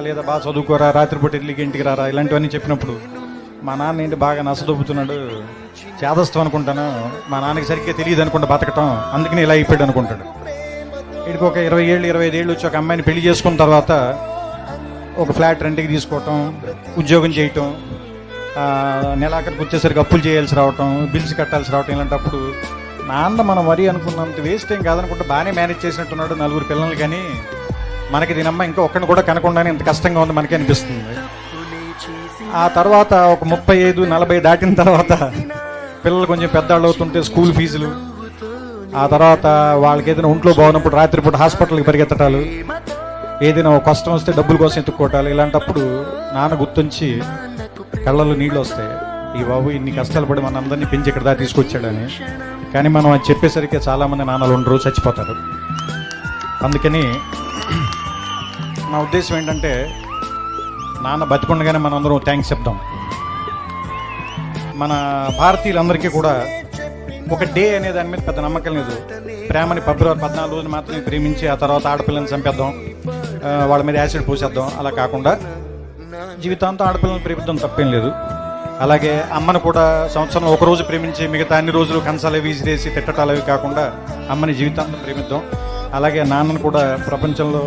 లేదా బాగా చదువుకోరా, రాత్రిపూట ఇడ్లీకి ఇంటికి రారా, ఇలాంటివన్నీ చెప్పినప్పుడు మా నాన్న ఏంటి బాగా నసదొబ్బుతున్నాడు, చేదస్తాం అనుకుంటాను, మా నాన్నకి సరిగ్గా తెలియదు అనుకుంటా బతకటం, అందుకని ఇలా అయిపోయాడు అనుకుంటాడు. వీడికి ఒక 20 ఏళ్ళు 25 ఏళ్ళు వచ్చి ఒక అమ్మాయిని పెళ్లి చేసుకున్న తర్వాత ఒక ఫ్లాట్ రెంట్కి తీసుకోవటం, ఉద్యోగం చేయటం, నెలాఖరికి వచ్చేసరికి అప్పులు చేయాల్సి రావటం, బిల్స్ కట్టాల్సి రావటం, ఇలాంటప్పుడు నాన్న మనం మరీ అనుకున్నంత వేస్ట్ ఏం కాదనుకుంటే బాగానే మేనేజ్ చేసినట్టున్నాడు 4 పిల్లలు, కానీ మనకి దీనమ్మ ఇంకా ఒక్కడిని కూడా కనకుండానే ఇంత కష్టంగా ఉంది మనకి అనిపిస్తుంది. ఆ తర్వాత ఒక 35-40 దాటిన తర్వాత పిల్లలు కొంచెం పెద్దవాళ్ళు అవుతుంటే స్కూల్ ఫీజులు, ఆ తర్వాత వాళ్ళకి ఏదైనా ఒంట్లో బాగున్నప్పుడు రాత్రిపూట హాస్పిటల్కి పరిగెత్తటాలు, ఏదైనా ఒక కష్టం వస్తే డబ్బుల కోసం ఎత్తుక్కోవటాలు, ఇలాంటప్పుడు నాన్న గుర్తుంచి కళ్ళల్లో నీళ్ళు వస్తాయి. ఈ బాబు ఇన్ని కష్టాలు పడి మన అందరినీ పెంచి ఇక్కడ దాకా తీసుకొచ్చాడని. కానీ మనం అది చెప్పేసరికి చాలామంది నాన్నలు ఉండరు, చచ్చిపోతారు. అందుకని నా ఉద్దేశం ఏంటంటే నాన్న బతికుండగానే మనందరం థ్యాంక్స్ చెప్దాం. మన భారతీయులందరికీ కూడా ఒక డే అనే దాని మీద పెద్ద నమ్మకం లేదు. ప్రేమని ఫిబ్రవరి 14 మాత్రమే ప్రేమించి ఆ తర్వాత ఆడపిల్లని చంపేద్దాం, వాళ్ళ మీద యాసిడ్ పూసేద్దాం, అలా కాకుండా జీవితాంతం ఆడపిల్లని ప్రేమిద్దాం, తప్పేం లేదు. అలాగే అమ్మను కూడా సంవత్సరంలో ఒక రోజు ప్రేమించి మిగతా అన్ని రోజులు కంచాలు విసిరేసి తిట్టటాలు అవి కాకుండా అమ్మని జీవితాంతం ప్రేమిద్దాం. అలాగే నాన్నను కూడా ప్రపంచంలో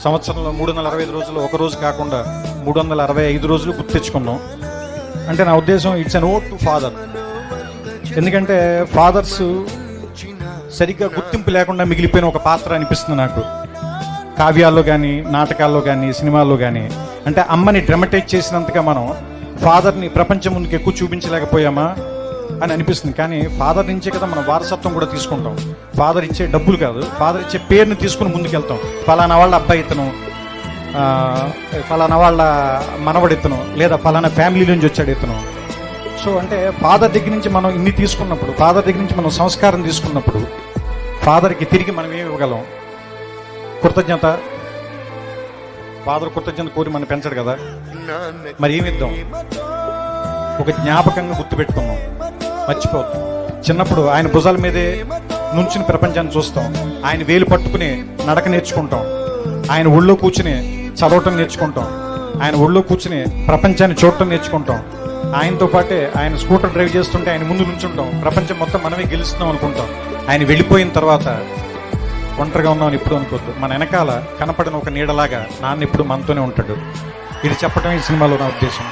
సంవత్సరంలో 365 రోజులు ఒక రోజు కాకుండా 365 రోజులు గుర్తు తెచ్చుకున్నాం. అంటే నా ఉద్దేశం it's an vote to father. ఎందుకంటే ఫాదర్స్ సరిగ్గా గుర్తింపు లేకుండా మిగిలిపోయిన ఒక పాత్ర అనిపిస్తుంది నాకు, కావ్యాల్లో కానీ నాటకాల్లో కానీ సినిమాల్లో కానీ. అంటే అమ్మని డ్రమటైజ్ చేసినంతగా మనం ఫాదర్ని ప్రపంచం ముందుకు ఎక్కువ చూపించలేకపోయామా అని అనిపిస్తుంది. కానీ ఫాదర్ నుంచే కదా మనం వారసత్వం కూడా తీసుకుంటాం. ఫాదర్ ఇచ్చే డబ్బులు కాదు, ఫాదర్ ఇచ్చే పేరుని తీసుకుని ముందుకెళ్తాం. ఫలానా వాళ్ళ అబ్బాయి ఇతను, ఫలానా వాళ్ళ మనవడు ఇతను, లేదా ఫలానా ఫ్యామిలీ నుంచి వచ్చాడు ఇతను. సో అంటే ఫాదర్ దగ్గర నుంచి మనం ఇన్ని తీసుకున్నప్పుడు, ఫాదర్ దగ్గర నుంచి మనం సంస్కారం తీసుకున్నప్పుడు ఫాదర్కి తిరిగి మనం ఏమి ఇవ్వగలం? కృతజ్ఞత. ఫాదర్ కృతజ్ఞత కోరి మనం పెంచడు కదా, మరి ఏమిద్దాం? ఒక జ్ఞాపకంగా గుర్తుపెట్టుకున్నాం, మర్చిపోతాం. చిన్నప్పుడు ఆయన భుజాల మీదే నుంచుని ప్రపంచాన్ని చూస్తాం, ఆయన వేలు పట్టుకుని నడక నేర్చుకుంటాం, ఆయన ఒళ్ళో కూర్చుని చదవటం నేర్చుకుంటాం, ఆయన ఒళ్ళో కూర్చుని ప్రపంచాన్ని చూడటం నేర్చుకుంటాం. ఆయనతో పాటే ఆయన స్కూటర్ డ్రైవ్ చేస్తుంటే ఆయన ముందు నుంచుంటాం, ప్రపంచం మొత్తం మనమే గెలుస్తున్నాం అనుకుంటాం. ఆయన వెళ్ళిపోయిన తర్వాత ఒంటరిగా ఉన్నామని ఎప్పుడు అనుకోవద్దు. మన వెనకాల కనపడిన ఒక నీడలాగా నాన్న ఎప్పుడు మనతోనే ఉంటాడు. ఇది చెప్పడం ఈ సినిమాలో నా ఉద్దేశం.